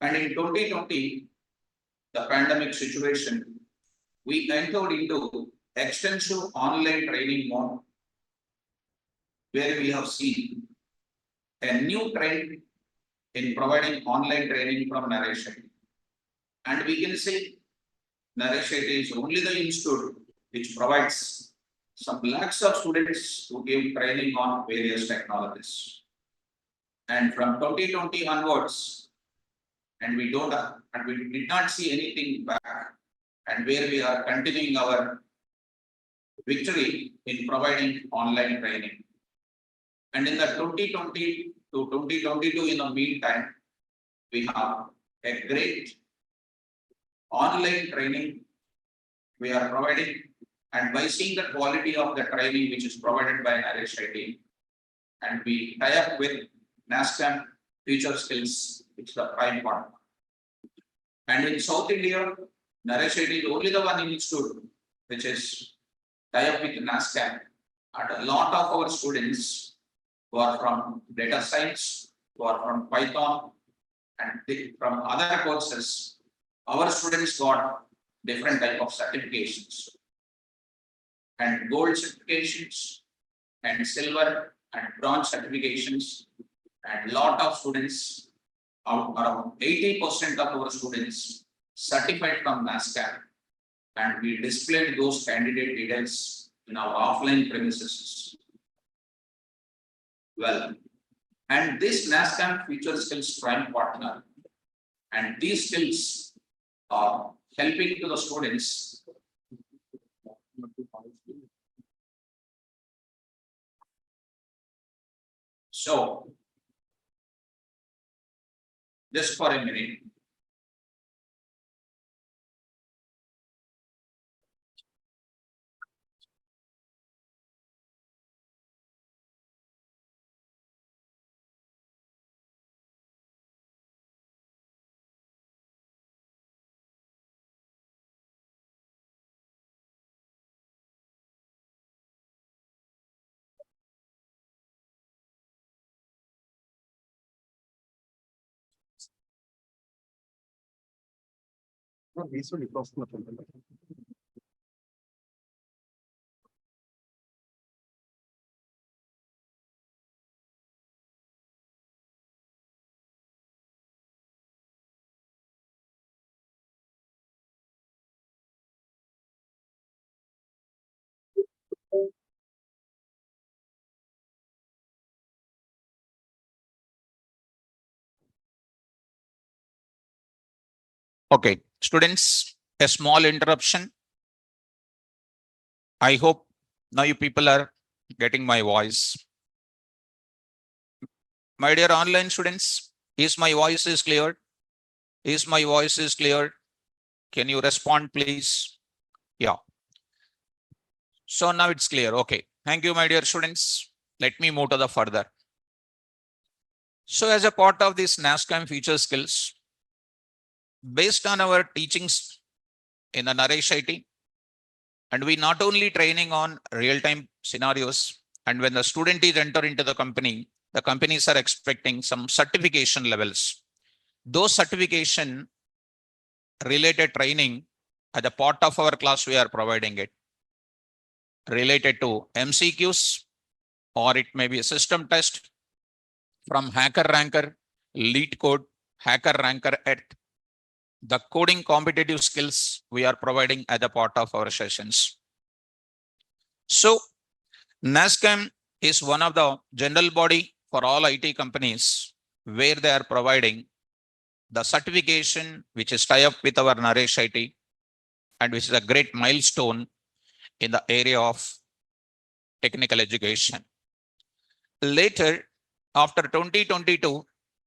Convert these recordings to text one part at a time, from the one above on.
And in 2020, the pandemic situation, we entered into extensive online training mode, where we have seen a new trend in providing online training from Narration. And we can say Narration is only the institute which provides some lakhs of students who give training on various technologies. And from 2020 onwards, and we did not see anything back, and where we are continuing our victory in providing online training. And in the 2020 to 2022, in the meantime, we have a great online training we are providing, and by seeing the quality of the training which is provided by Naresh Reddy, and we tie up with NASSCAM Future Skills, which is the prime partner. And in South India, Naresh Reddy is only the one institute which is tie up with NASSCAM, and a lot of our students who are from data science, who are from Python, and from other courses, our students got different type of certifications, and gold certifications, and silver and bronze certifications, and lot of students, around 80% of our students certified from NASSCAM, and we displayed those candidate details in our offline premises. Well, and this NASSCAM Future Skills prime partner, and these skills are helping to the students. So, just for a minute. Okay, students, a small interruption. I hope now you people are getting my voice. My dear online students, is my voice is clear? Is my voice is clear? Can you respond, please? Yeah. So now it's clear. Okay. Thank you, my dear students. Let me move to the further. So as a part of this NASSCAM Future Skills, based on our teachings in the Naresh IT, and we not only training on real-time scenarios, and when the student is enter into the companies are expecting some certification levels. Those certification related training as a part of our class, we are providing it related to MCQs, or it may be a system test from Hacker Ranker, Lead Code, Hacker Ranker at the coding competitive skills we are providing as a part of our sessions. So NASSCAM is one of the general body for all IT companies where they are providing the certification which is tie up with our Naresh IT, and which is a great milestone in the area of technical education. Later, after 2022,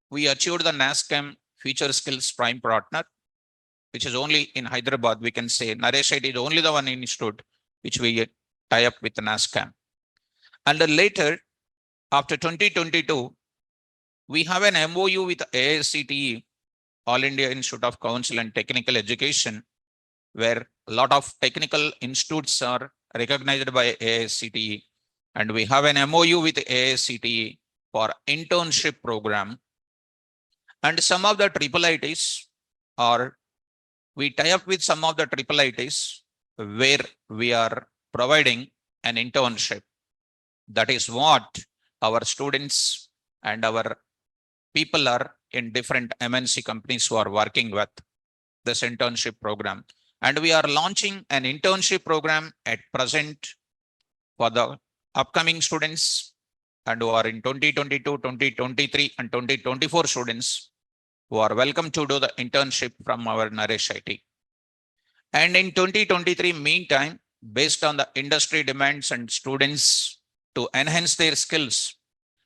we achieved the NASSCAM Future Skills prime partner, which is only in Hyderabad. We can say Naresh IT is only the one institute which we tie up with NASSCAM. And then later, after 2022, we have an MOU with AICTE, All India Institute of Council and Technical Education, where a lot of technical institutes are recognized by AICTE. And we have an MOU with AICTE for internship program. And some of the triple ITs, or we tie up with some of the triple ITs where we are providing an internship. That is what our students and our people are in different MNC companies who are working with this internship program. And we are launching an internship program at present for the upcoming students and who are in 2022, 2023 and 2024 students who are welcome to do the internship from our Naresh IT. And in 2023 meantime, based on the industry demands and students to enhance their skills,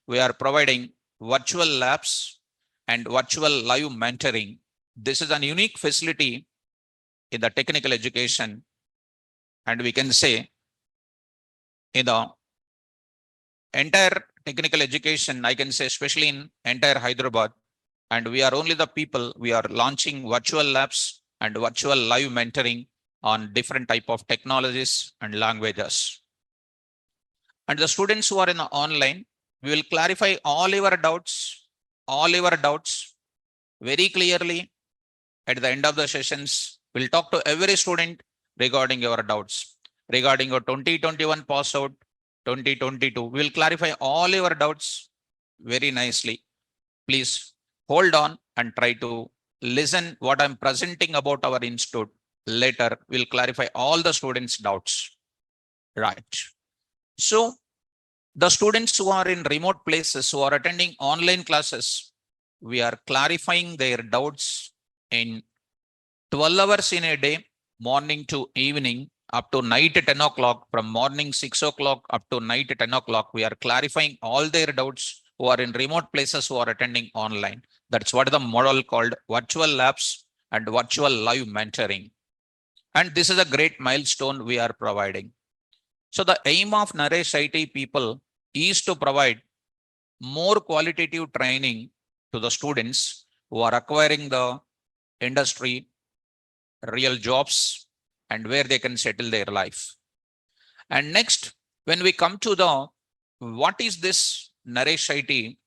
we are providing virtual labs and virtual live mentoring. This is a unique facility in the technical education, and we can say in the entire technical education, I can say especially in entire Hyderabad, and we are only the people, we are launching virtual labs and virtual live mentoring on different type of technologies and languages. And the students who are in the online, we will clarify all your doubts very clearly at the end of the sessions. We'll talk to every student regarding your doubts, regarding your 2021 pass out, 2022. We'll clarify all your doubts very nicely. Please hold on and try to listen what I'm presenting about our institute. Later, we'll clarify all the students' doubts. Right. So the students who are in remote places, who are attending online classes, we are clarifying their doubts in 12 hours in a day, morning to evening, up to night 10 o'clock, from morning 6 o'clock up to night 10 o'clock. We are clarifying all their doubts who are in remote places, who are attending online. That's what the model called virtual labs and virtual live mentoring. And this is a great milestone we are providing. So the aim of Naresh IT people is to provide more qualitative training to the students who are acquiring the industry, real jobs, and where they can settle their life. And next, when we come to the what is this Naresh IT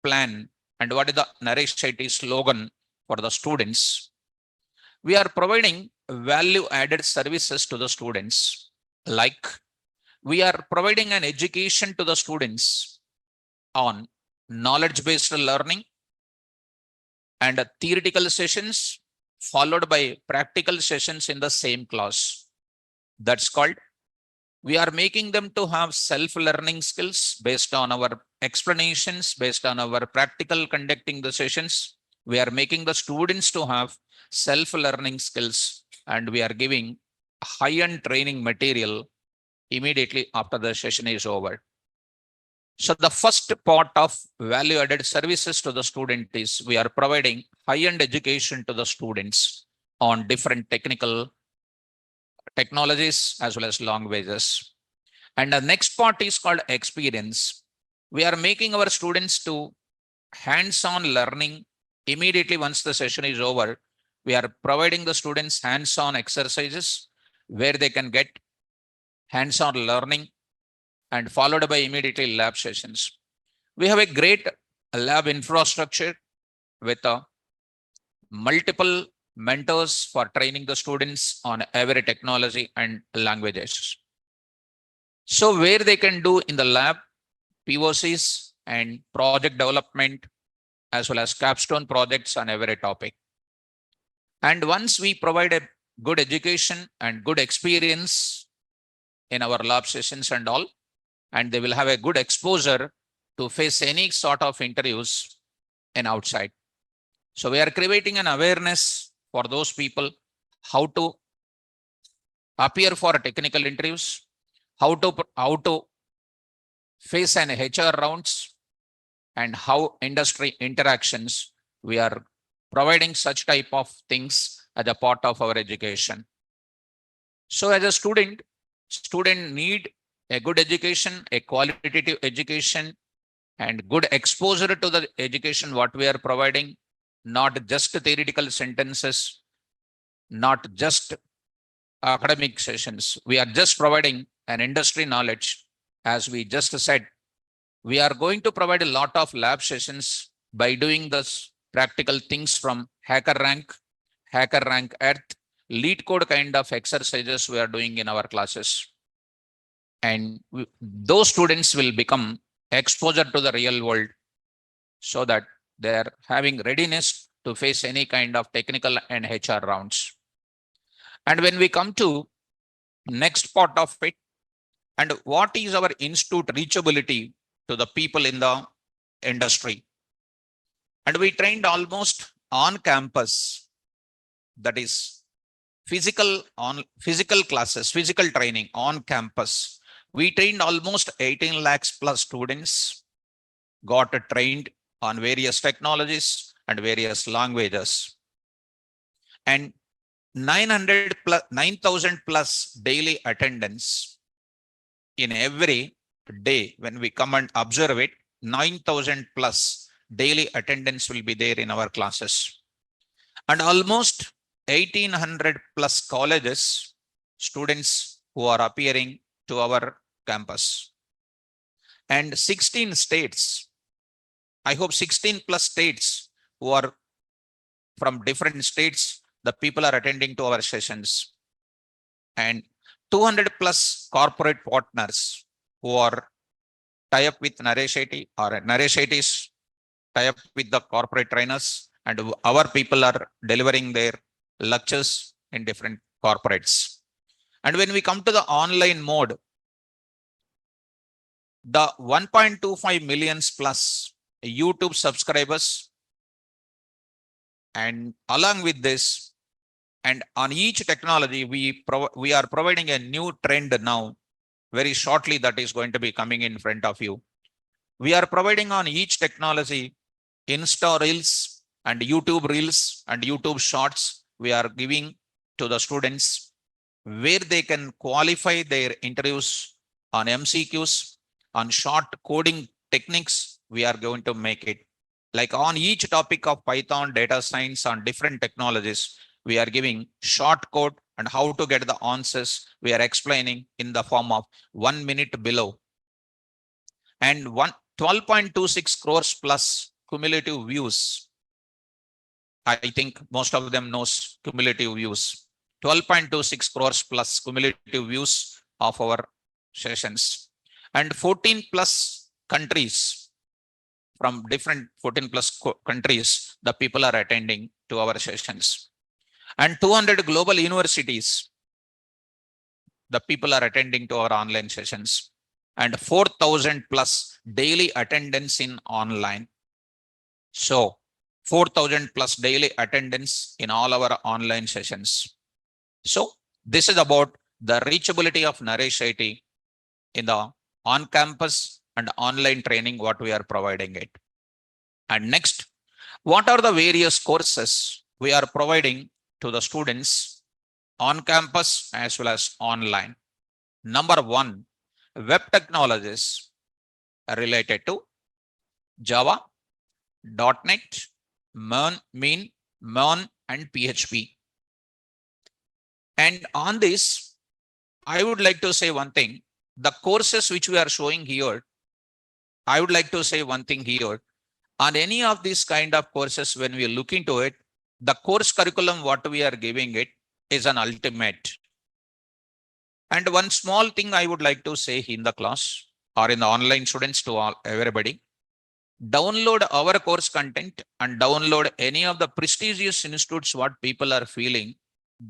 plan and what is the Naresh IT slogan for the students, we are providing value added services to the students. Like we are providing an education to the students on knowledge based learning and theoretical sessions followed by practical sessions in the same class. That's called, we are making them to have self-learning skills based on our explanations, based on our practical conducting the sessions. We are making the students to have self-learning skills, and we are giving high-end training material immediately after the session is over. So the first part of value-added services to the student is we are providing high-end education to the students on different technical technologies as well as languages. And the next part is called experience. We are making our students to hands-on learning immediately once the session is over. We are providing the students hands-on exercises where they can get hands-on learning and followed by immediately lab sessions. We have a great lab infrastructure with multiple mentors for training the students on every technology and languages. So where they can do in the lab POCs and project development as well as capstone projects on every topic. And once we provide a good education and good experience in our lab sessions and all, and they will have a good exposure to face any sort of interviews in outside. So we are creating an awareness for those people how to appear for technical interviews, how to face an HR rounds, and how industry interactions. We are providing such type of things as a part of our education. So as a student need a good education, a qualitative education, and good exposure to the education what we are providing, not just theoretical sentences, not just academic sessions. We are just providing an industry knowledge. As we just said, we are going to provide a lot of lab sessions by doing this practical things from HackerRank, HackerRank Earth, lead code kind of exercises we are doing in our classes. And those students will become exposure to the real world so that they are having readiness to face any kind of technical and HR rounds. And when we come to next part of it, and what is our institute reachability to the people in the industry? And we trained almost on campus, that is physical classes, physical training on campus. We trained almost 18 lakhs plus students, got trained on various technologies and various languages. And 9,000 plus daily attendance in every day. When we come and observe it, 9,000 plus daily attendance will be there in our classes. And almost 1,800 plus colleges, students who are appearing to our campus. And 16 states, I hope 16 plus states who are from different states, the people are attending to our sessions. And 200 plus corporate partners who are tie up with Naresheti, or Naresheti is tie up with the corporate trainers, and our people are delivering their lectures in different corporates. And when we come to the online mode, the 1.25 millions plus YouTube subscribers, and along with this, and on each technology, we are providing a new trend now, very shortly, that is going to be coming in front of you. We are providing on each technology Insta Reels and YouTube Reels and YouTube Shorts. We are giving to the students where they can qualify their interviews on MCQs, on short coding techniques. We are going to make it like on each topic of Python, data science, on different technologies. We are giving short code and how to get the answers. We are explaining in the form of 1 minute below. And 12.26 crores plus cumulative views. I think most of them knows cumulative views. 12.26 crores plus cumulative views of our sessions. And 14 plus countries, from different 14 plus countries, the people are attending to our sessions. And 200 global universities, the people are attending to our online sessions. And 4,000 plus daily attendance in online. So 4,000 plus daily attendance in all our online sessions. So this is about the reachability of Naresh IT in the on-campus and online training what we are providing it. And next, what are the various courses we are providing to the students on campus as well as online? Number one, web technologies related to Java, .NET, MERN, and PHP. And on this, I would like to say one thing. The courses which we are showing here, I would like to say one thing here. On any of these kind of courses, when we look into it, the course curriculum, what we are giving it is an ultimate. And one small thing I would like to say in the class or in the online students to everybody, download our course content and download any of the prestigious institutes what people are feeling.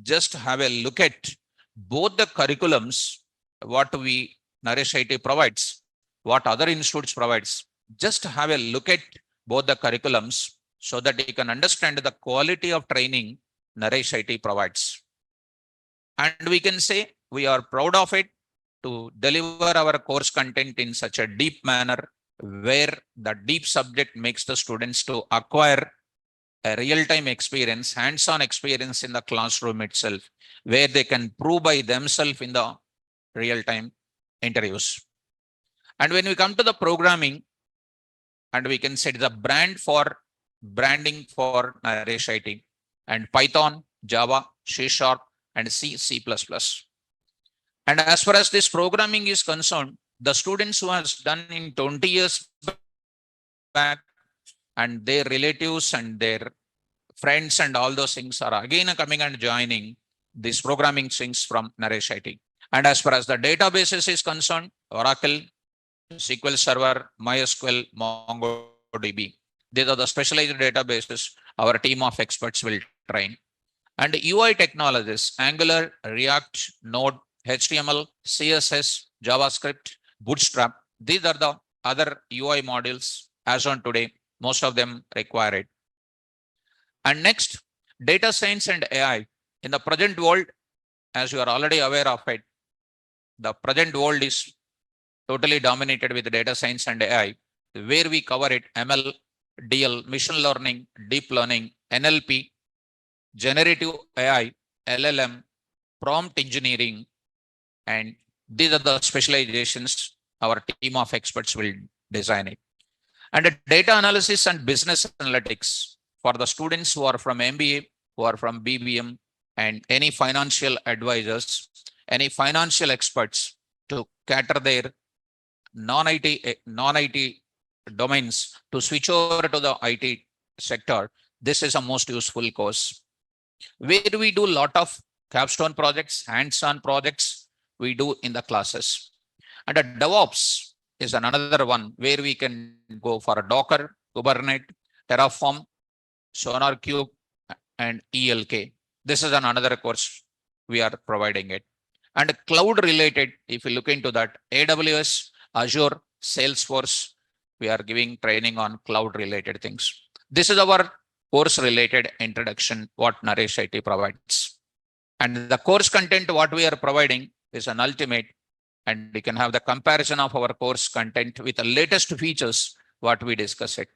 Just have a look at both the curriculums, what we Naresh IT provides, what other institutes provides. Just have a look at both the curriculums so that you can understand the quality of training Naresh IT provides. And we can say we are proud of it to deliver our course content in such a deep manner, where the deep subject makes the students to acquire a real-time experience, hands-on experience in the classroom itself, where they can prove by themselves in the real-time interviews. And when we come to the programming, and we can set the branding for Naresh IT, and Python, Java, C#, and C++. And as far as this programming is concerned, the students who has done in 20 years back and their relatives and their friends and all those things are again coming and joining these programming things from Naresh IT. And as far as the databases is concerned, Oracle, SQL Server, MySQL, MongoDB. These are the specialized databases our team of experts will train. And UI technologies, Angular, React, Node, HTML, CSS, JavaScript, Bootstrap. These are the other UI modules as on today. Most of them require it. And next, data science and AI. In the present world, as you are already aware of it, the present world is totally dominated with data science and AI, where we cover it ML, DL, machine learning, deep learning, NLP, generative AI, LLM, prompt engineering, and these are the specializations our team of experts will design it. And data analysis and business analytics for the students who are from MBA, who are from BBM, and any financial advisors, any financial experts to cater their non-IT domains to switch over to the IT sector. This is a most useful course where we do a lot of capstone projects, hands-on projects we do in the classes. And a DevOps is another one where we can go for a Docker, Kubernetes, Terraform, SonarQube, and ELK. This is another course we are providing it. And cloud related, if you look into that, AWS, Azure, Salesforce, we are giving training on cloud related things. This is our course related introduction, what Naresh IT provides. And the course content, what we are providing is an ultimate, and we can have the comparison of our course content with the latest features, what we discuss it.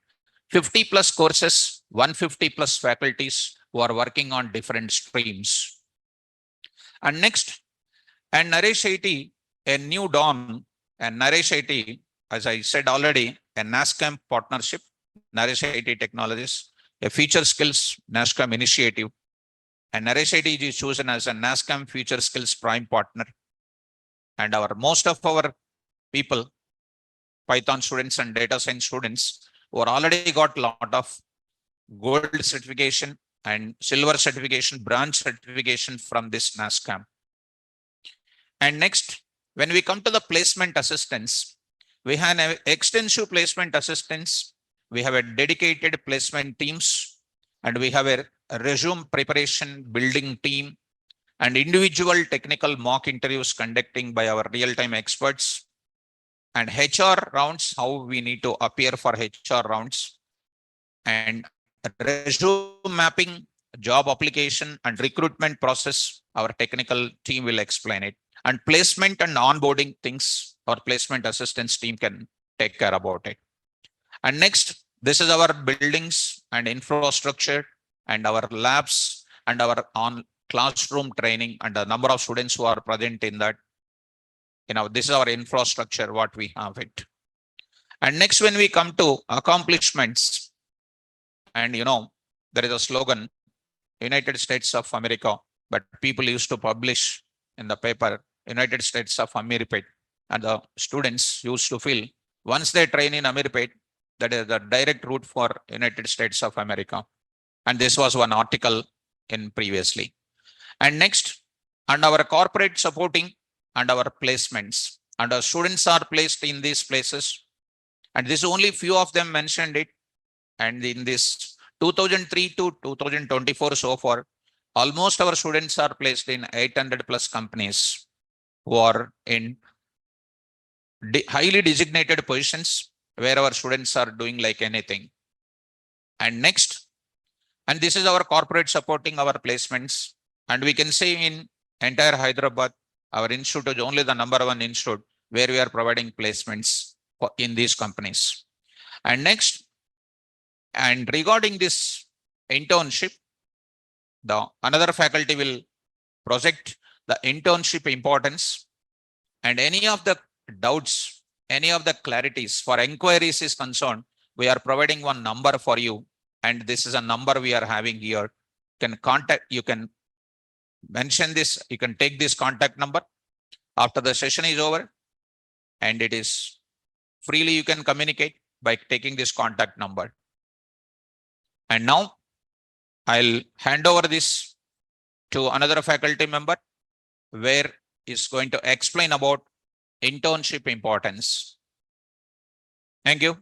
50 plus courses, 150 plus faculties who are working on different streams. And next, and Naresh IT, a new dawn, and Naresh IT, as I said already, a NASSCAM partnership, Naresh IT Technologies, a Future Skills NASSCAM initiative, and Naresh IT is chosen as a NASSCAM Future Skills Prime Partner. And most of our people, Python students and data science students, who are already got a lot of gold certification and silver certification, bronze certification from this NASSCAM. And next, when we come to the placement assistance, we have an extensive placement assistance. We have a dedicated placement teams, and we have a resume preparation building team, and individual technical mock interviews conducting by our real-time experts, and HR rounds, how we need to appear for HR rounds, and resume mapping, job application and recruitment process. Our technical team will explain it. And placement and onboarding things, our placement assistance team can take care about it. And next, this is our buildings and infrastructure and our labs and our classroom training and the number of students who are present in that. This is our infrastructure, what we have it. And next, when we come to accomplishments, and there is a slogan, United States of America, but people used to publish in the paper, United States of Ameripet, and the students used to feel once they train in Ameripet, that is the direct route for United States of America. And this was one article in previously. And next, and our corporate supporting and our placements, and our students are placed in these places. And this only few of them mentioned it. And in this 2003 to 2024 so far, almost our students are placed in 800 plus companies who are in highly designated positions where our students are doing like anything. And next, and this is our corporate supporting our placements. And we can say in entire Hyderabad, our institute is only the #1 institute where we are providing placements in these companies. And next, and regarding this internship, another faculty will project the internship importance, and any of the doubts, any of the clarities for inquiries is concerned, we are providing one number for you. And this is a number we are having here. You can mention this, you can take this contact number after the session is over, and it is freely you can communicate by taking this contact number. And now I'll hand over this to another faculty member where is going to explain about internship importance. Thank you.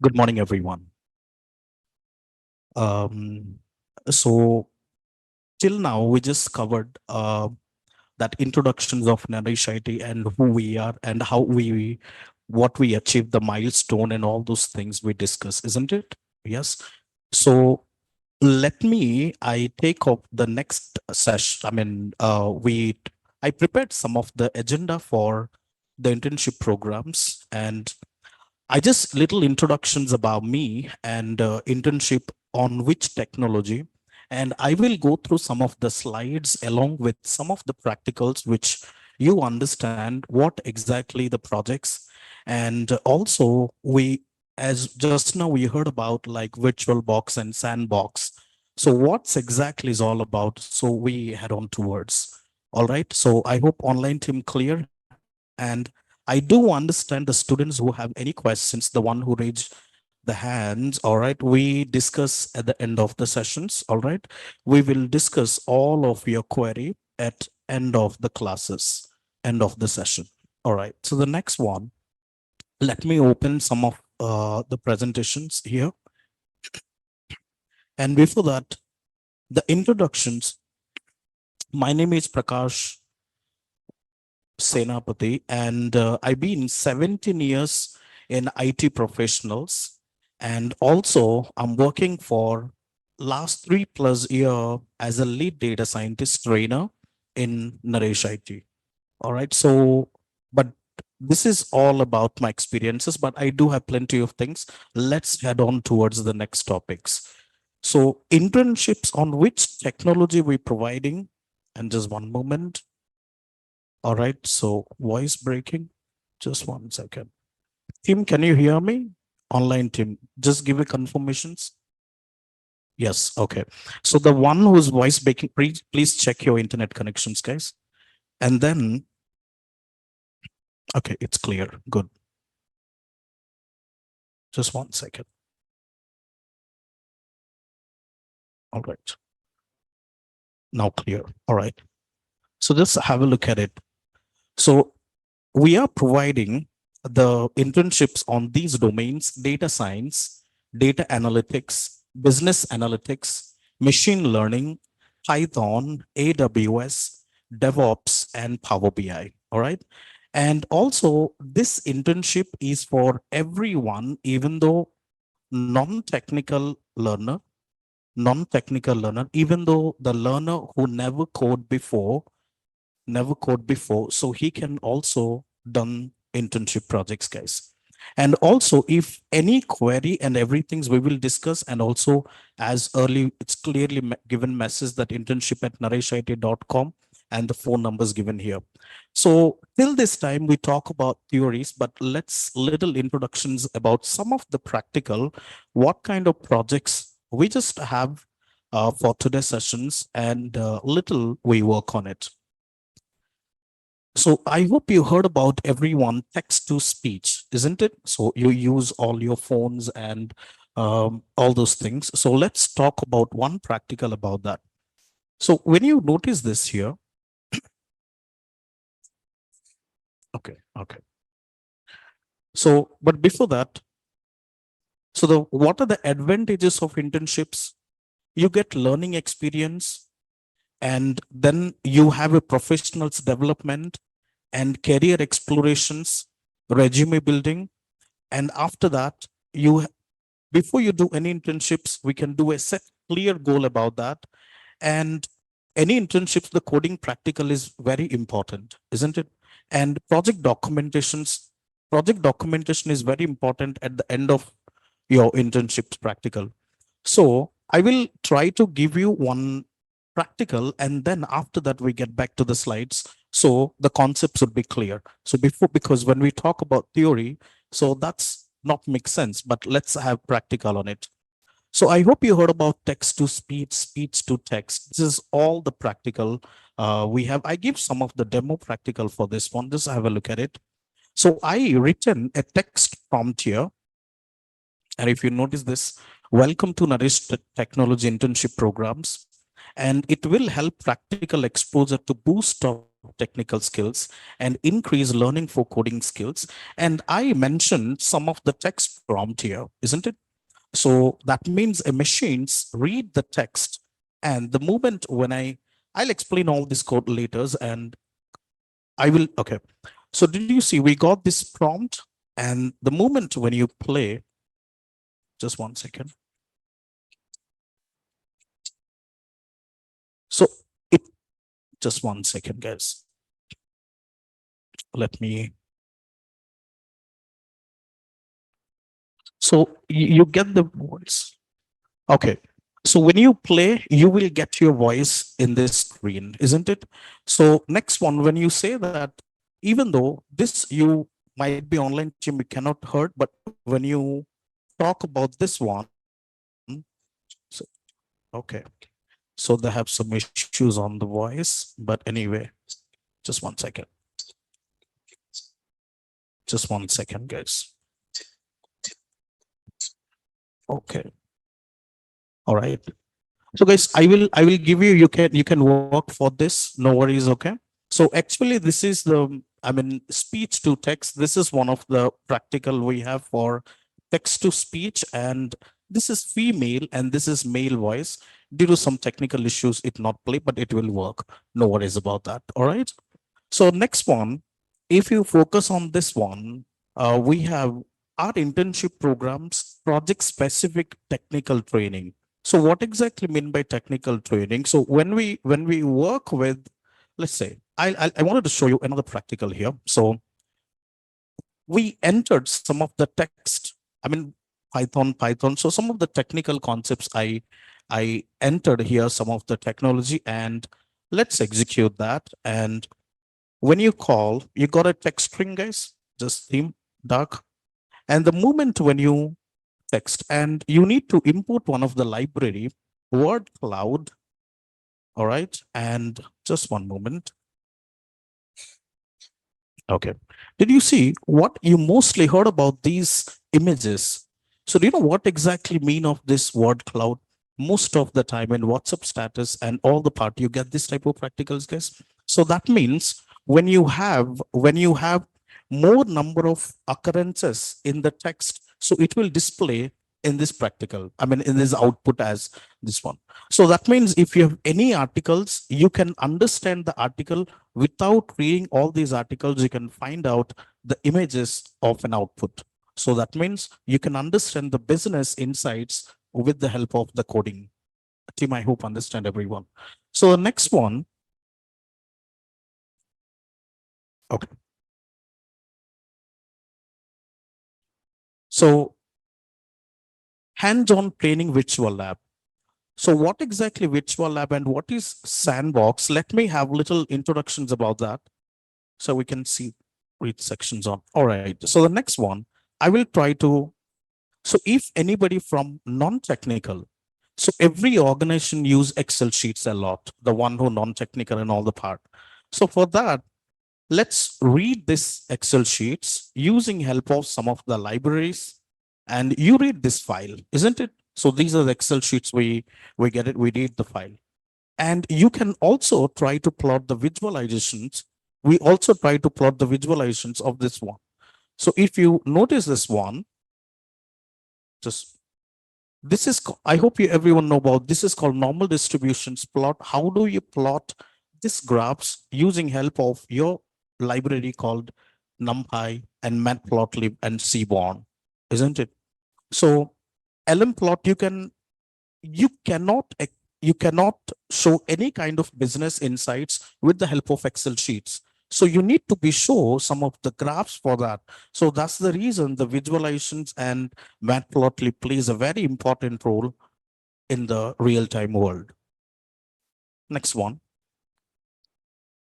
Good morning, everyone. So till now, we just covered that introductions of Naresh IT and who we are and how what we achieved, the milestone and all those things we discussed, isn't it? Yes. So I take up the next session. I prepared some of the agenda for the internship programs, and I just little introductions about me and internship on which technology. And I will go through some of the slides along with some of the practicals, which you understand what exactly the projects. And also as just now we heard about like VirtualBox and Sandbox. So what's exactly is all about? So we head on towards. All right. So I hope online team clear. And I do understand the students who have any questions, the one who raised the hands. All right. We discuss at the end of the sessions. All right. We will discuss all of your query at end of the classes, end of the session. All right. So the next one, let me open some of the presentations here. And before that, the introductions. My name is Prakash Senapati, and I've been 17 years in IT professionals. And also I'm working for last 3+ year as a lead data scientist trainer in Naresh IT. All right. So, but this is all about my experiences, but I do have plenty of things. Let's head on towards the next topics. So internships, on which technology we're providing, and just one moment. All right, so voice breaking. Just 1 second. Team, can you hear me? Online team, just give me confirmations. Yes, okay. So the one who's voice breaking, please check your internet connections, guys. And then, okay, it's clear. Good. Just 1 second. All right. Now clear. All right. So just have a look at it. So we are providing the internships on these domains: data science, data analytics, business analytics, machine learning, Python, AWS, DevOps, and Power BI. All right. And also, this internship is for everyone, even though non-technical learner, even though the learner who never code before, so he can also done internship projects, guys. And also, if any query and everything we will discuss, and also as early, it's clearly given message that internship@nareshit.com and the phone numbers given here. So till this time we talk about theories, but let's little introductions about some of the practical, what kind of projects we just have for today's sessions, and little we work on it. So I hope you heard about everyone text to speech, isn't it? So you use all your phones and all those things. So let's talk about one practical about that. So when you notice this here, okay. So, but before that, so what are the advantages of internships? You get learning experience, and then you have a professional's development and career explorations, resume building. And after that, before you do any internships, we can do a set clear goal about that. And any internships, the coding practical is very important, isn't it? And project documentation is very important at the end of your internship's practical. So I will try to give you one practical, and then after that we get back to the slides. So the concepts would be clear. So because when we talk about theory, so that's not make sense, but let's have practical on it. So I hope you heard about text to speech, speech to text. This is all the practical we have. I give some of the demo practical for this one. Just have a look at it. So I written a text prompt here. And if you notice this, welcome to Nourish Technology Internship Programs. And it will help practical exposure to boost of technical skills and increase learning for coding skills. And I mentioned some of the text prompt here, isn't it? So that means a machines read the text, and the moment when I'll explain all this code later, and I will, okay. So did you see we got this prompt, and the moment when you play, just 1 second. So it, just 1 second, guys. Let me. So you get the voice. Okay. So when you play, you will get your voice in this screen, isn't it? So next one, when you say that, even though this you might be online team, you cannot heard, but when you talk about this one, so okay. So they have some issues on the voice, but anyway, just 1 second. Just 1 second, guys. Okay. All right. So guys, I will give you, you can work for this, no worries, okay? So actually this is the, I mean, speech to text. This is one of the practical we have for text to speech, and this is female and this is male voice. Due to some technical issues, it not play, but it will work. No worries about that, all right? So next one, if you focus on this one, we have our internship programs, project specific technical training. So what exactly mean by technical training? So when we work with, let's say, I wanted to show you another practical here. So we entered some of the text, I mean, Python. So some of the technical concepts I entered here, some of the technology, and let's execute that. And when you call, you got a text string, guys, just theme dark. And the moment when you text, and you need to import one of the library, word cloud. All right. And just one moment. Okay. Did you see what you mostly heard about these images? So do you know what exactly mean of this word cloud? Most of the time in WhatsApp status and all the part, you get this type of practicals, guys. So that means when you have more number of occurrences in the text, so it will display in this practical, I mean, in this output as this one. So that means if you have any articles, you can understand the article without reading all these articles. You can find out the images of an output. So that means you can understand the business insights with the help of the coding team. I hope understand everyone. So the next one. Okay. So hands-on training virtual lab. So what exactly virtual lab and what is sandbox? Let me have little introductions about that, so we can see read sections on. All right. So the next one, I will try to. So if anybody from non-technical, so every organization use Excel sheets a lot, the one who non-technical and all the part. So for that, let's read this Excel sheets using help of some of the libraries, and you read this file, isn't it? So these are the Excel sheets, we get it, we read the file. And you can also try to plot the visualizations. We also try to plot the visualizations of this one. So if you notice this one, just this is, I hope you everyone know about, this is called normal distributions plot. How do you plot this graphs using help of your library called NumPy and Matplotlib and Seaborn, isn't it? So LMplot, you cannot show any kind of business insights with the help of Excel sheets. So you need to be show some of the graphs for that. So that's the reason the visualizations and Matplotlib plays a very important role in the real-time world. Next one.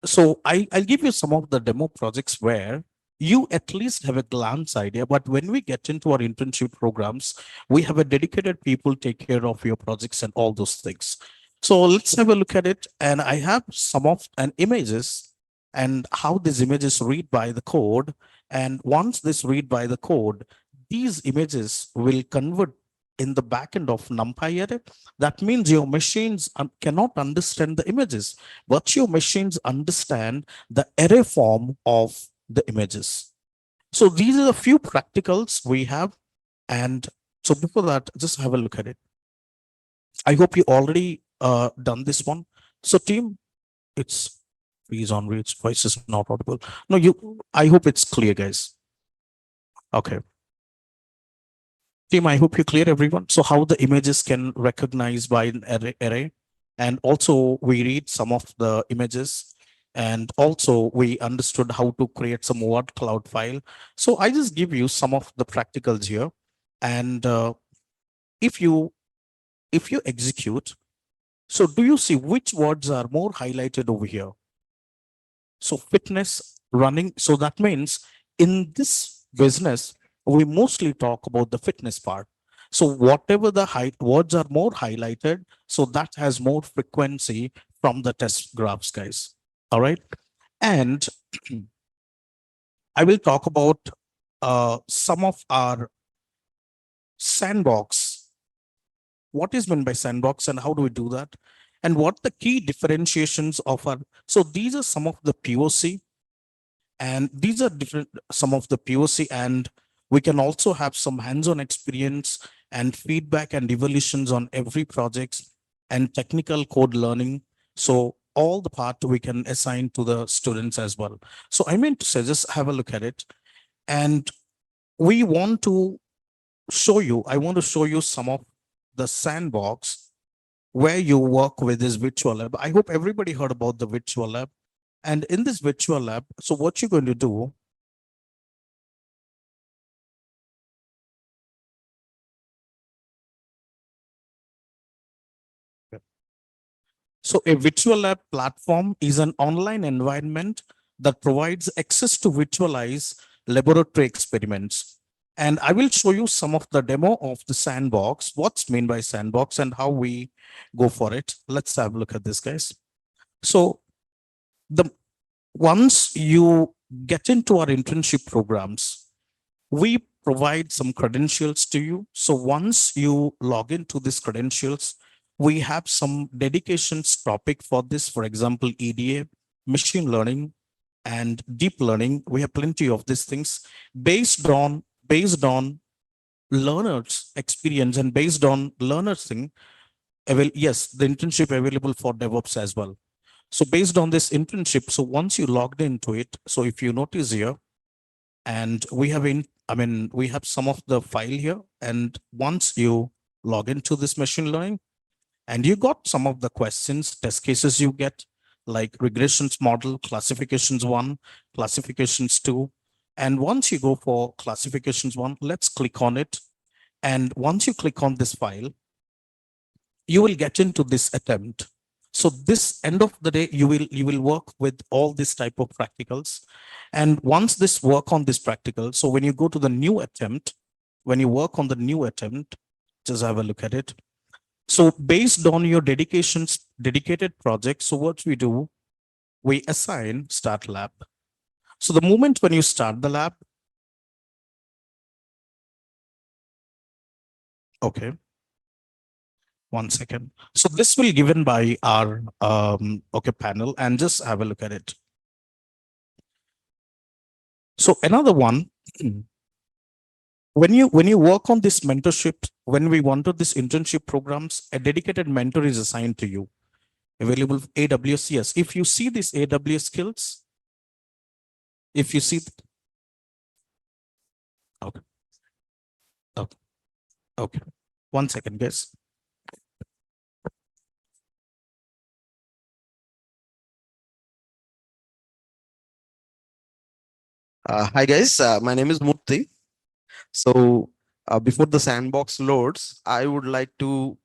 So I'll give you some of the demo projects where you at least have a glance idea, but when we get into our internship programs, we have a dedicated people take care of your projects and all those things. So let's have a look at it. And I have some of an images and how these images read by the code. And once this read by the code, these images will convert in the backend of NumPy array. That means your machines cannot understand the images, but your machines understand the array form of the images. So these are a few practicals we have. And so before that, just have a look at it. I hope you already done this one. So team, it's freeze on reach, voice is not audible. No, I hope it's clear, guys. Okay. Team, I hope you clear everyone. So how the images can recognize by an array. And also we read some of the images. And also we understood how to create some word cloud file. So I just give you some of the practicals here. And if you execute, so do you see which words are more highlighted over here? So fitness, running. So that means in this business, we mostly talk about the fitness part. So whatever the words are more highlighted, so that has more frequency from the test graphs, guys. All right. And I will talk about some of our sandbox. What is meant by sandbox and how do we do that? And what the key differentiations of our, so these are some of the POC. And these are different, some of the POC, and we can also have some hands-on experience and feedback and evolutions on every project and technical code learning. So all the part we can assign to the students as well. So I meant to say, just have a look at it. And we want to show you, I want to show you some of the sandbox where you work with this virtual lab. I hope everybody heard about the virtual lab. And in this virtual lab, so what you're going to do, so a virtual lab platform is an online environment that provides access to virtualize laboratory experiments. And I will show you some of the demo of the sandbox, what's meant by sandbox and how we go for it. Let's have a look at this, guys. So once you get into our internship programs, we provide some credentials to you. So once you log into these credentials, we have some dedications topic for this. For example, EDA, machine learning, and deep learning. We have plenty of these things based on learners' experience and based on learners' thing. Yes, the internship available for DevOps as well. So based on this internship, so once you logged into it, so if you notice here, and we have we have some of the file here. And once you log into this machine learning and you got some of the questions, test cases you get, like regressions model, classifications 1, classifications 2. And once you go for classifications 1, let's click on it. And once you click on this file, you will get into this attempt. So this end of the day, you will work with all this type of practicals. And once this work on this practical, so when you go to the new attempt, when you work on the new attempt, just have a look at it. So based on your dedicated project, so what we do, we assign start lab. So the moment when you start the lab, okay. 1 second. So this will given by our panel, and just have a look at it. So another one, when you work on this mentorship, when we wanted this internship programs, a dedicated mentor is assigned to you. Available AWS, yes. If you see these AWS skills, if you see, okay. Okay. 1 second, guys. Hi guys, my name is Murthy. So before the sandbox loads, I would like to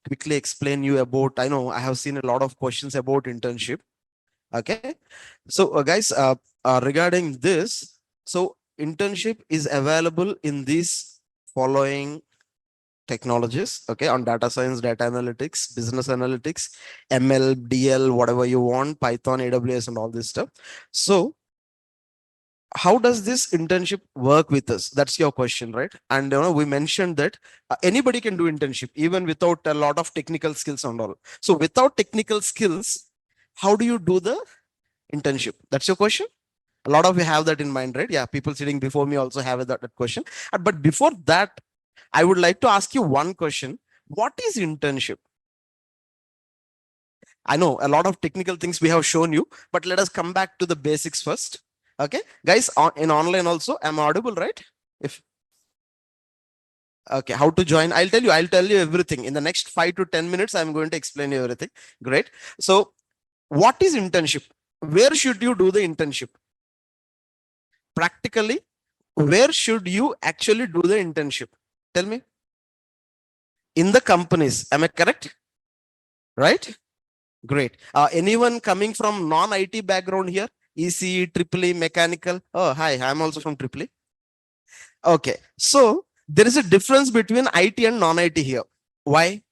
quickly explain you about, I know I have seen a lot of questions about internship. Okay. So guys, regarding this, so internship is available in these following technologies, okay, on data science, data analytics, business analytics, ML, DL, whatever you want, Python, AWS, and all this stuff. So how does this internship work with us? That's your question, right? And we mentioned that anybody can do internship even without a lot of technical skills and all. So without technical skills, how do you do the internship? That's your question. A lot of you have that in mind, right? Yeah, people sitting before me also have that question. But before that, I would like to ask you one question. What is internship? I know a lot of technical things we have shown you, but let us come back to the basics first. Okay, guys, in online also, am I audible, right? If okay, how to join? I'll tell you everything in the next 5 to 10 minutes. I'm going to explain you everything. Great. So, what is internship? Where should you do the internship? Practically, where should you actually do the internship? Tell me. In the companies, am I correct? Right? Great. Anyone coming from non-IT background here? ECE, Triple E, mechanical. Oh, hi, I'm also from Triple E. Okay, so there is a difference between IT and non-IT here. Why?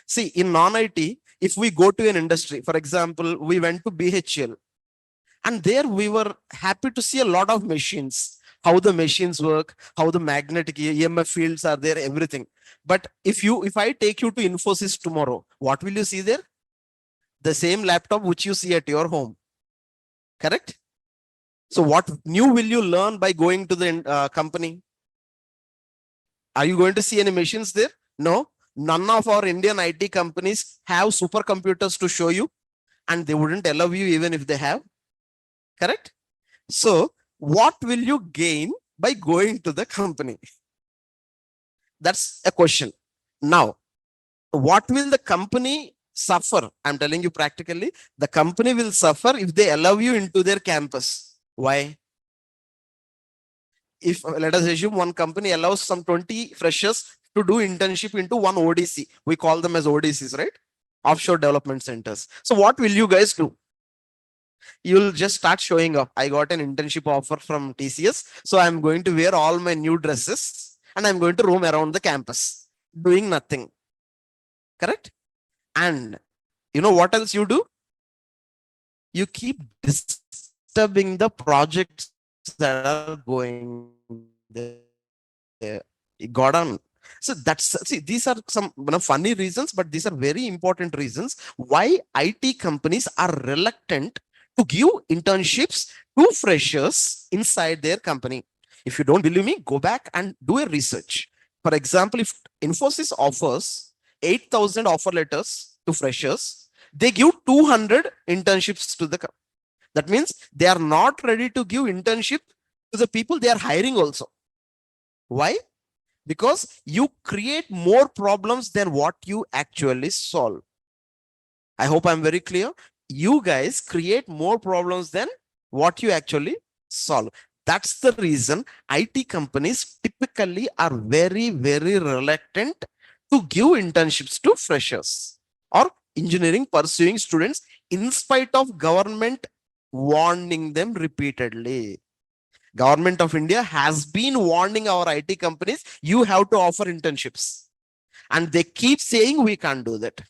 See, in non-IT, if we go to an industry, for example, we went to BHL, and there we were happy to see a lot of machines, how the machines work, how the magnetic EMF fields are there, everything. But if I take you to Infosys tomorrow, what will you see there? The same laptop which you see at your home. Correct? So what new will you learn by going to the company? Are you going to see any machines there? No. None of our Indian IT companies have supercomputers to show you, and they wouldn't allow you even if they have. Correct? So what will you gain by going to the company? That's a question. Now, what will the company suffer? I'm telling you practically, the company will suffer if they allow you into their campus. Why? If let us assume one company allows some 20 freshers to do internship into one ODC, we call them as ODCs, right? Offshore development centers. So what will you guys do? You'll just start showing up. I got an internship offer from TCS, so I'm going to wear all my new dresses and I'm going to roam around the campus doing nothing. Correct? And you know what else you do? You keep disturbing the projects that are going there. It got on. So see, these are some funny reasons, but these are very important reasons why IT companies are reluctant to give internships to freshers inside their company. If you don't believe me, go back and do a research. For example, if Infosys offers 8,000 offer letters to freshers, they give 200 internships to the company. That means they are not ready to give internship to the people they are hiring also. Why? Because you create more problems than what you actually solve. I hope I'm very clear. You guys create more problems than what you actually solve. That's the reason IT companies typically are very, very reluctant to give internships to freshers or engineering pursuing students in spite of government warning them repeatedly. Government of India has been warning our IT companies, you have to offer internships. And they keep saying we can't do that.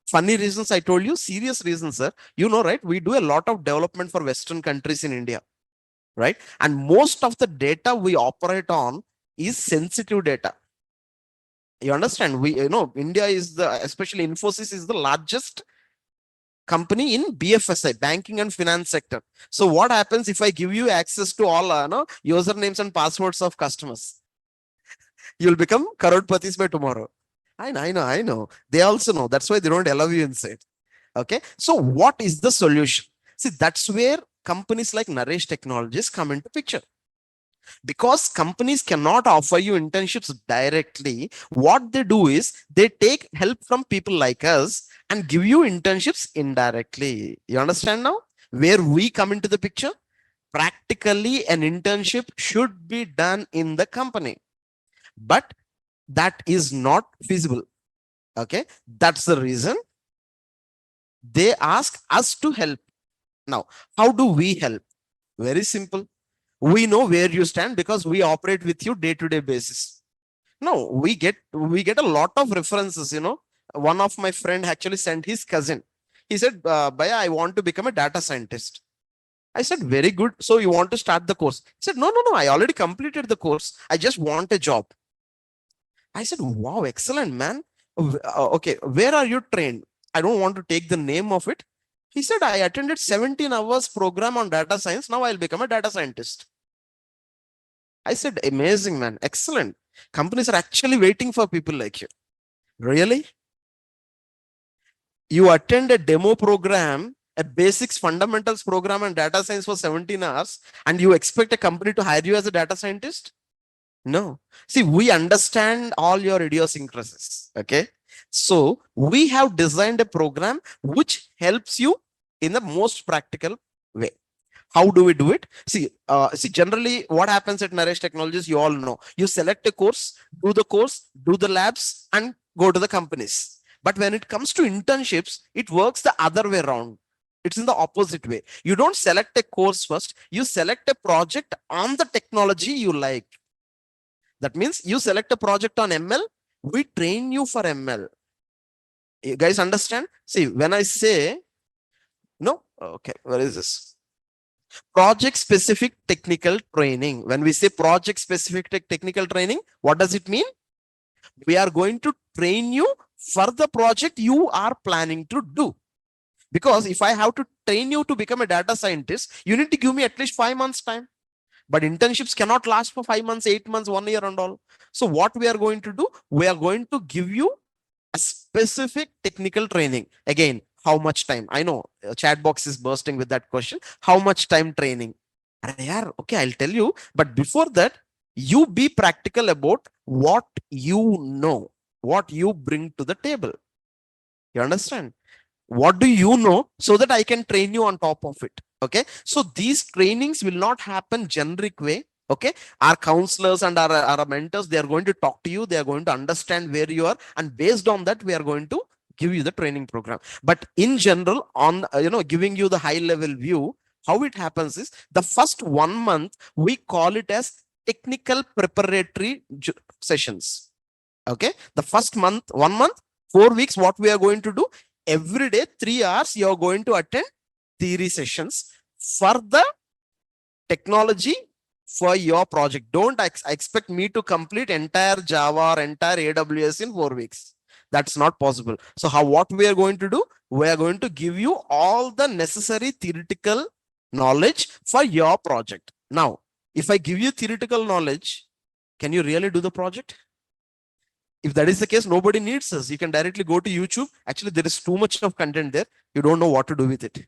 Funny reasons I told you, serious reasons, sir. You know, right? We do a lot of development for Western countries in India, right? And most of the data we operate on is sensitive data. You understand? India is especially Infosys is the largest company in BFSI, banking and finance sector. So what happens if I give you access to all usernames and passwords of customers? You'll become crorepati's by tomorrow. I know. They also know. That's why they don't allow you inside. Okay. So what is the solution? See, that's where companies like Naresh Technologies come into picture. Because companies cannot offer you internships directly, what they do is they take help from people like us and give you internships indirectly. You understand now where we come into the picture? Practically, an internship should be done in the company, but that is not feasible. Okay, that's the reason they ask us to help. Now, how do we help? Very simple. We know where you stand because we operate with you day-to-day basis. No, we get a lot of references. One of my friend actually sent his cousin. He said, Bhaiya, I want to become a data scientist. I said, very good. So you want to start the course? He said, no, I already completed the course. I just want a job. I said, wow, excellent, man. Okay, where are you trained? I don't want to take the name of it. He said, I attended 17 hours program on data science. Now I'll become a data scientist. I said, amazing, man. Excellent. Companies are actually waiting for people like you. Really? You attend a demo program, a basics fundamentals program on data science for 17 hours, and you expect a company to hire you as a data scientist? No. See, we understand all your idiosyncrasies. Okay. So we have designed a program which helps you in the most practical way. How do we do it? See, generally what happens at Naresh Technologies, you all know. You select a course, do the labs, and go to the companies. But when it comes to internships, it works the other way around. It's in the opposite way. You don't select a course first. You select a project on the technology you like. That means you select a project on ML, we train you for ML. You guys understand? See, when I say, no, okay, where is this? Project specific technical training. When we say project specific technical training, what does it mean? We are going to train you for the project you are planning to do. Because if I have to train you to become a data scientist, you need to give me at least 5 months time. But internships cannot last for 5 months, 8 months, 1 year and all. So what we are going to do, we are going to give you a specific technical training. Again, how much time? I know chat box is bursting with that question. How much time training? Okay, I'll tell you. But before that, you be practical about what you know, what you bring to the table. You understand? What do you know so that I can train you on top of it? Okay, so these trainings will not happen generic way. Okay, our counselors and our mentors, they are going to talk to you, they are going to understand where you are, and based on that we are going to give you the training program. But in general, on giving you the high level view, how it happens is the first 1 month we call it as technical preparatory sessions. Okay, the first month, 1 month, 4 weeks, what we are going to do, every day 3 hours you are going to attend theory sessions for the technology for your project. Don't expect me to complete entire Java or entire AWS in 4 weeks. That's not possible. So what we are going to do, we are going to give you all the necessary theoretical knowledge for your project. Now, if I give you theoretical knowledge, can you really do the project? If that is the case, nobody needs us. You can directly go to YouTube. Actually, there is too much of content there. You don't know what to do with it.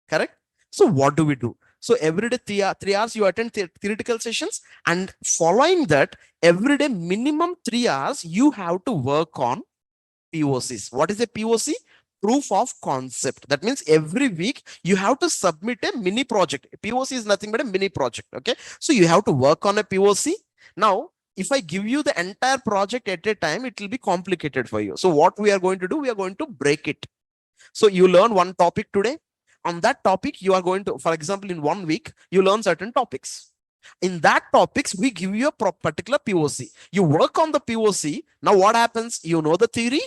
Correct? So what do we do? So every day 3 hours you attend theoretical sessions, and following that, every day minimum 3 hours you have to work on POCs. What is a POC? Proof of concept. That means every week you have to submit a mini project. A POC is nothing but a mini project. Okay, so you have to work on a POC. Now, if I give you the entire project at a time, it will be complicated for you. So what we are going to do, we are going to break it. So you learn one topic today. On that topic, you are going to, for example, in 1 week, you learn certain topics. In that topics, we give you a particular POC. You work on the POC. Now what happens? You know the theory,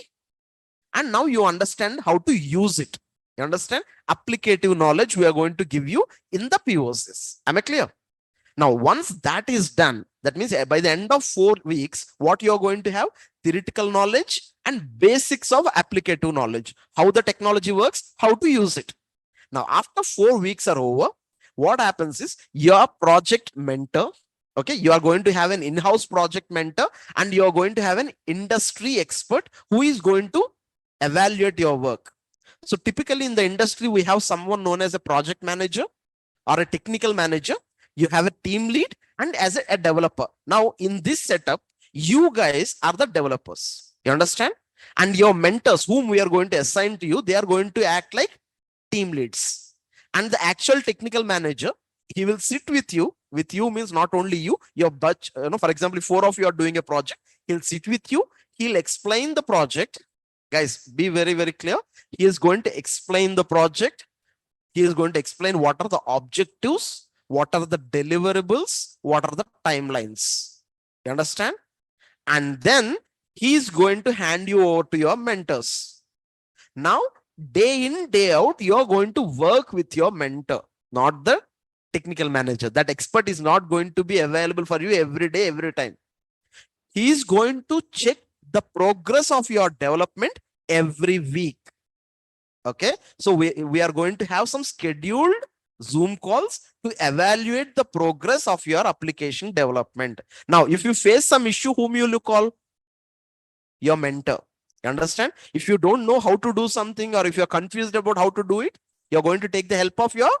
and now you understand how to use it. You understand? Applicative knowledge we are going to give you in the POCs. Am I clear? Now, once that is done, that means by the end of 4 weeks, what you're going to have? Theoretical knowledge and basics of applicative knowledge. How the technology works, how to use it. Now, after 4 weeks are over, what happens is your project mentor, okay, you are going to have an in-house project mentor, and you're going to have an industry expert who is going to evaluate your work. So typically in the industry, we have someone known as a project manager or a technical manager. You have a team lead and as a developer. Now in this setup, you guys are the developers. You understand? And your mentors whom we are going to assign to you, they are going to act like team leads. And the actual technical manager, he will sit with you. With you means not only you, your batch, for example, if 4 of you are doing a project, he'll sit with you, he'll explain the project. Guys, be very, very clear. He is going to explain the project. He is going to explain what are the objectives, what are the deliverables, what are the timelines. You understand? And then he is going to hand you over to your mentors. Now, day in, day out, you're going to work with your mentor, not the technical manager. That expert is not going to be available for you every day, every time. He is going to check the progress of your development every week. Okay, so we are going to have some scheduled Zoom calls to evaluate the progress of your application development. Now, if you face some issue, whom you will call? Your mentor. You understand? If you don't know how to do something, or if you're confused about how to do it, you're going to take the help of your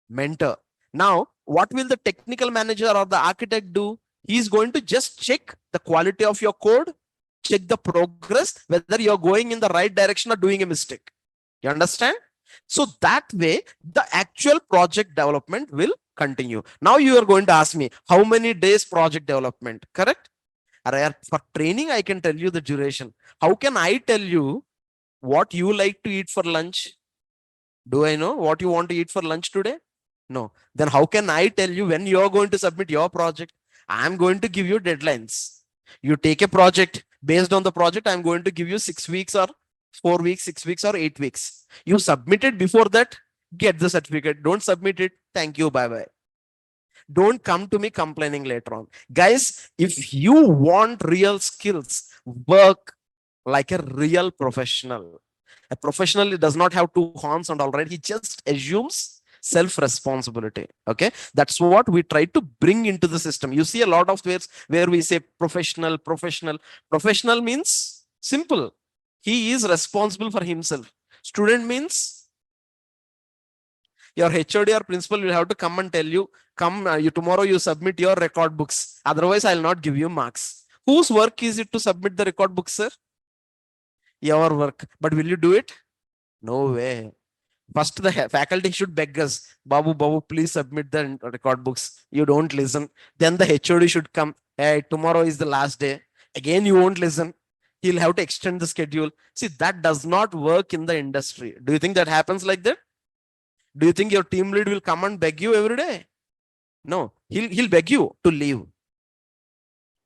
mentor. Now, what will the technical manager or the architect do? He's going to just check the quality of your code, check the progress, whether you're going in the right direction or doing a mistake. You understand? So that way, the actual project development will continue. Now you are going to ask me, how many days project development? Correct? For training, I can tell you the duration. How can I tell you what you like to eat for lunch? Do I know what you want to eat for lunch today? No. Then how can I tell you when you're going to submit your project? I'm going to give you deadlines. You take a project. Based on the project, I'm going to give you 6 weeks or 4 weeks, 6 weeks or 8 weeks. You submit it before that, get the certificate. Don't submit it. Thank you. Bye-bye. Don't come to me complaining later on. Guys, if you want real skills, work like a real professional. A professional does not have two horns and all right. He just assumes self-responsibility. Okay, that's what we try to bring into the system. You see a lot of ways where we say professional. Professional means simple. He is responsible for himself. Student means your HOD or principal will have to come and tell you, tomorrow you submit your record books. Otherwise, I'll not give you marks. Whose work is it to submit the record books, sir? Your work. But will you do it? No way. First, the faculty should beg us, Babu, please submit the record books. You don't listen. Then the HOD should come. Hey, tomorrow is the last day. Again, you won't listen. He'll have to extend the schedule. See, that does not work in the industry. Do you think that happens like that? Do you think your team lead will come and beg you every day? No, he'll beg you to leave.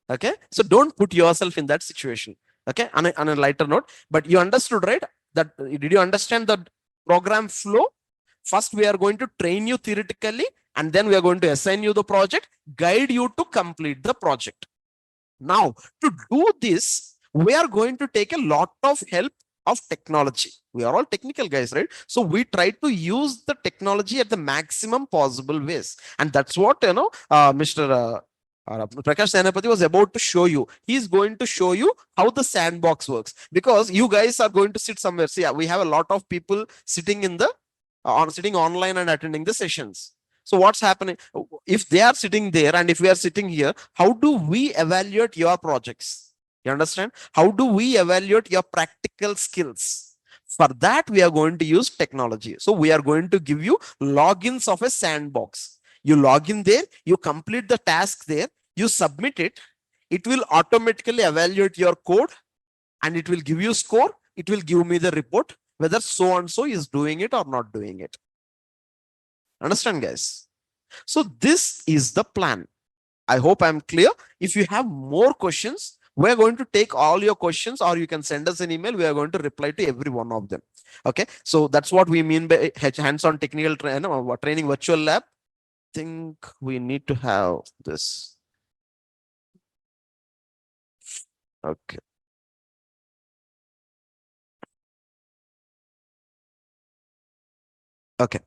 Okay, so don't put yourself in that situation. Okay, on a lighter note, but you understood, right? That did you understand the program flow? First, we are going to train you theoretically, and then we are going to assign you the project, guide you to complete the project. Now, to do this, we are going to take a lot of help of technology. We are all technical guys, right? So we try to use the technology at the maximum possible ways. And that's what, Mr. Prakash Senapati was about to show you. He's going to show you how the sandbox works, because you guys are going to sit somewhere. See, we have a lot of people sitting in the sitting online and attending the sessions. So what's happening? If they are sitting there and if we are sitting here, how do we evaluate your projects? You understand? How do we evaluate your practical skills? For that, we are going to use technology. So we are going to give you logins of a sandbox. You log in there, you complete the task there, you submit it. It will automatically evaluate your code and it will give you score. It will give me the report whether so and so is doing it or not doing it. Understand, guys? So this is the plan. I hope I'm clear. If you have more questions, we're going to take all your questions, or you can send us an email. We are going to reply to every one of them. Okay, so that's what we mean by hands-on technical training virtual lab. I think we need to have this. Okay. Okay.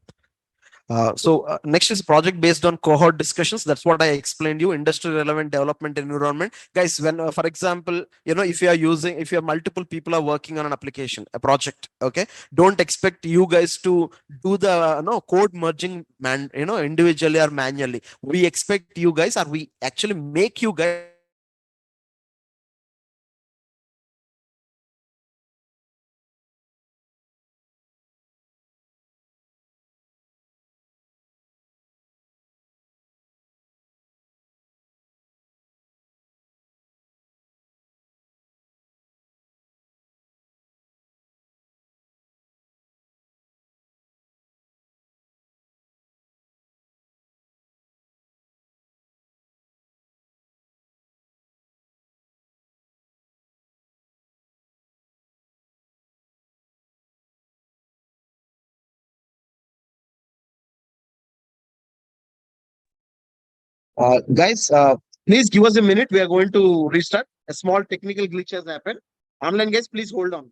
So next is project based on cohort discussions. That's what I explained you. Industry relevant development environment, guys. When for example, if you are multiple people are working on an application, a project, okay, don't expect you guys to do the code merging individually or manually. We expect you guys, or we actually make you guys Guys, please give us a minute. We are going to restart. A small technical glitch has happened. Online guys, please hold on.